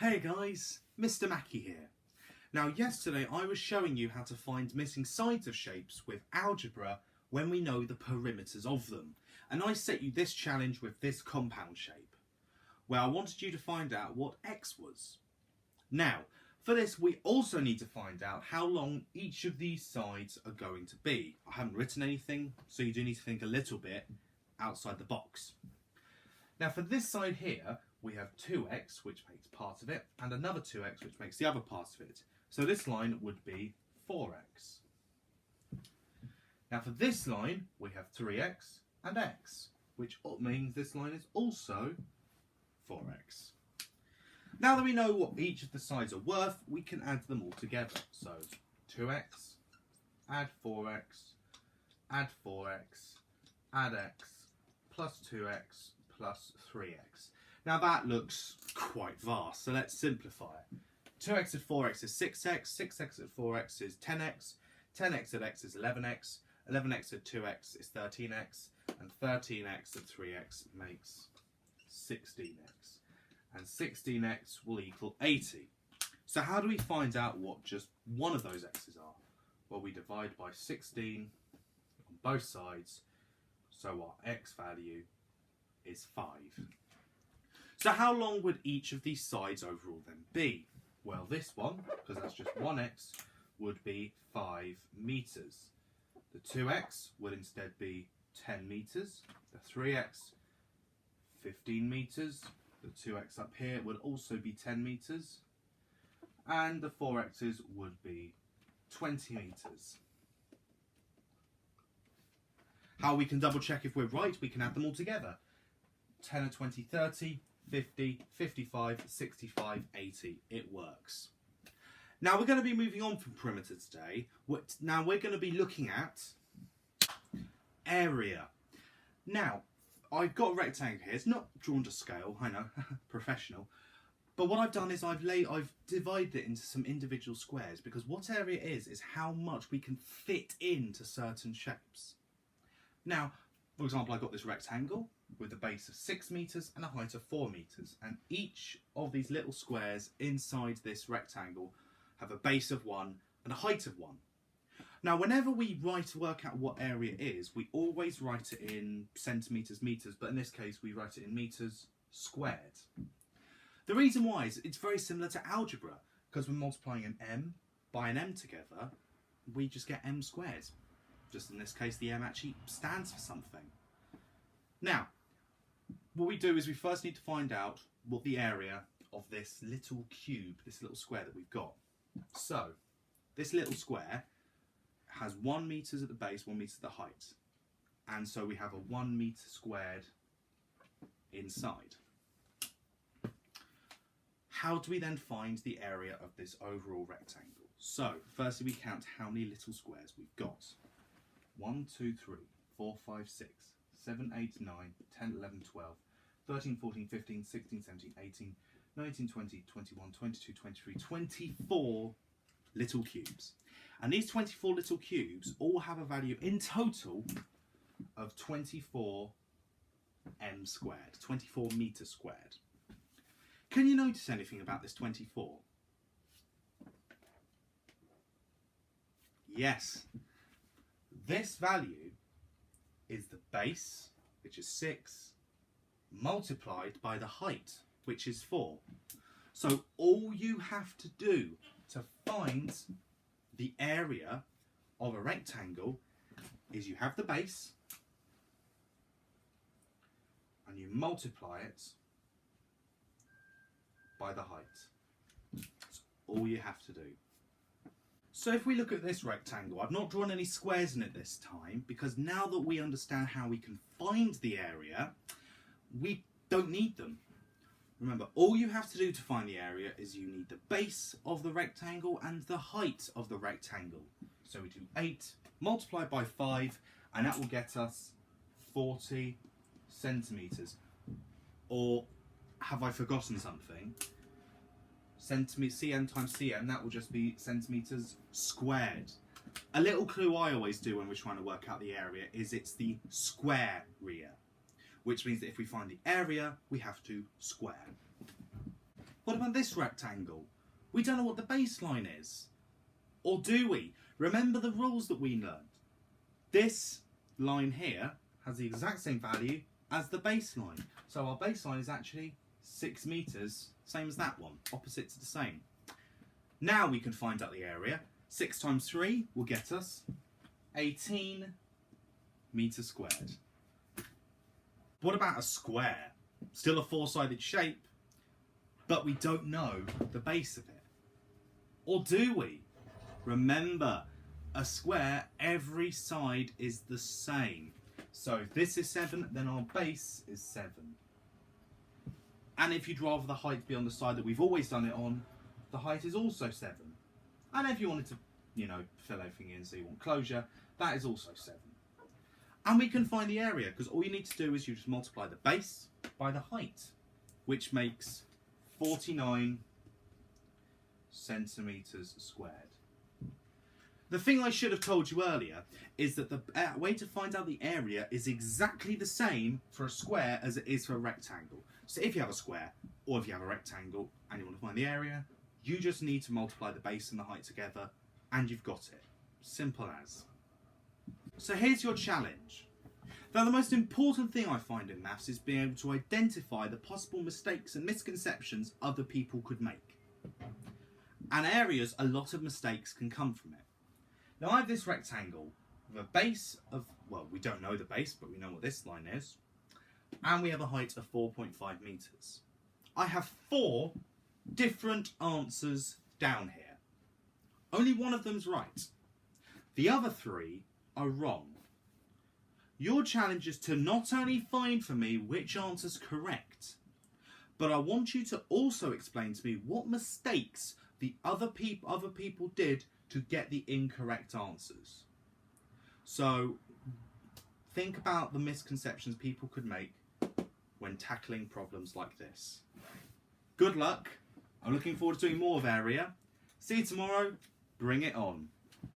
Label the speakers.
Speaker 1: Hey guys, Mr. Mackie here. Now yesterday I was showing you how to find missing sides of shapes with algebra when we know the perimeters of them. And I set you this challenge with this compound shape, where I wanted you to find out what x was. Now, for this we also need to find out how long each of these sides are going to be. I haven't written anything, so you do need to think a little bit outside the box. Now for this side here, we have 2x, which makes part of it, and another 2x, which makes the other part of it. So this line would be 4x. Now for this line, we have 3x and x, which means this line is also 4x. Now that we know what each of the sides are worth, we can add them all together. So 2x, add 4x, add 4x, add x, plus 2x, plus 3x. Now that looks quite vast, so let's simplify it. 2x at 4x is 6x, 6x at 4x is 10x, 10x at x is 11x, 11x at 2x is 13x, and 13x at 3x makes 16x. And 16x will equal 80. So how do we find out what just one of those x's are? Well, we divide by 16 on both sides, so our x value is 5. So how long would each of these sides overall then be? Well, this one, because that's just 1x, would be 5 meters. The 2x would instead be 10 meters. The 3x, 15 meters. The 2x up here would also be 10 meters. And the 4x's would be 20 meters. How we can double check if we're right, we can add them all together. 10 and 20, 30, 50, 55, 65, 80. It works. Now we're going to be moving on from perimeter today. Now we're going to be looking at area. Now, I've got a rectangle here. It's not drawn to scale, I know, professional. But what I've done is I've divided it into some individual squares, because what area is how much we can fit into certain shapes. Now, for example, I've got this rectangle with a base of 6 meters and a height of 4 meters. And each of these little squares inside this rectangle have a base of 1 and a height of 1. Now, whenever we work out what area is, we always write it in centimeters, meters, but in this case, we write it in meters squared. The reason why is it's very similar to algebra, because we're multiplying an m by an m together, we just get m squared. Just in this case, the m actually stands for something. Now, what we do is we first need to find out what the area of this little cube, this little square that we've got. So, this little square has 1 meter at the base, 1 meter at the height. And so we have a 1 meter squared inside. How do we then find the area of this overall rectangle? So, firstly we count how many little squares we've got. 1, 2, 3, 4, 5, 6, 7, 8, 9, 10, 11, 12, 13, 14, 15, 16, 17, 18, 19, 20, 21, 22, 23, 24 little cubes. And these 24 little cubes all have a value in total of 24 m squared, 24 meters squared. Can you notice anything about this 24? Yes. This value is the base, which is 6, multiplied by the height, which is 4. So all you have to do to find the area of a rectangle is you have the base and you multiply it by the height. That's all you have to do. So if we look at this rectangle, I've not drawn any squares in it this time, because now that we understand how we can find the area, we don't need them. Remember, all you have to do to find the area is you need the base of the rectangle and the height of the rectangle. So we do 8 multiplied by 5, and that will get us 40 centimetres. Or have I forgotten something? Cm times cm, that will just be centimetres squared. A little clue I always do when we're trying to work out the area is it's the square area, which means that if we find the area, we have to square. What about this rectangle? We don't know what the baseline is. Or do we? Remember the rules that we learned. This line here has the exact same value as the baseline. So our baseline is actually 6 metres, same as that one. Opposites are the same. Now we can find out the area. 6 times 3 will get us 18 metres squared. What about a square? Still a 4-sided shape, but we don't know the base of it. Or do we? Remember, a square, every side is the same. So if this is 7, then our base is 7. And if you'd rather the height be on the side that we've always done it on, the height is also 7. And if you wanted to, fill everything in so you want closure, that is also 7. And we can find the area, because all you need to do is you just multiply the base by the height, which makes 49 centimetres squared. The thing I should have told you earlier is that the way to find out the area is exactly the same for a square as it is for a rectangle. So if you have a square, or if you have a rectangle, and you want to find the area, you just need to multiply the base and the height together, and you've got it. Simple as. So here's your challenge. Now, the most important thing I find in maths is being able to identify the possible mistakes and misconceptions other people could make. And areas, a lot of mistakes can come from it. Now, I have this rectangle with a base of, well, we don't know the base, but we know what this line is. And we have a height of 4.5 metres. I have 4 different answers down here. Only one of them's right. The other 3 are wrong. Your challenge is to not only find for me which answer's correct, but I want you to also explain to me what mistakes the other people did to get the incorrect answers. So think about the misconceptions people could make when tackling problems like this. Good luck. I'm looking forward to doing more of area. See you tomorrow. Bring it on.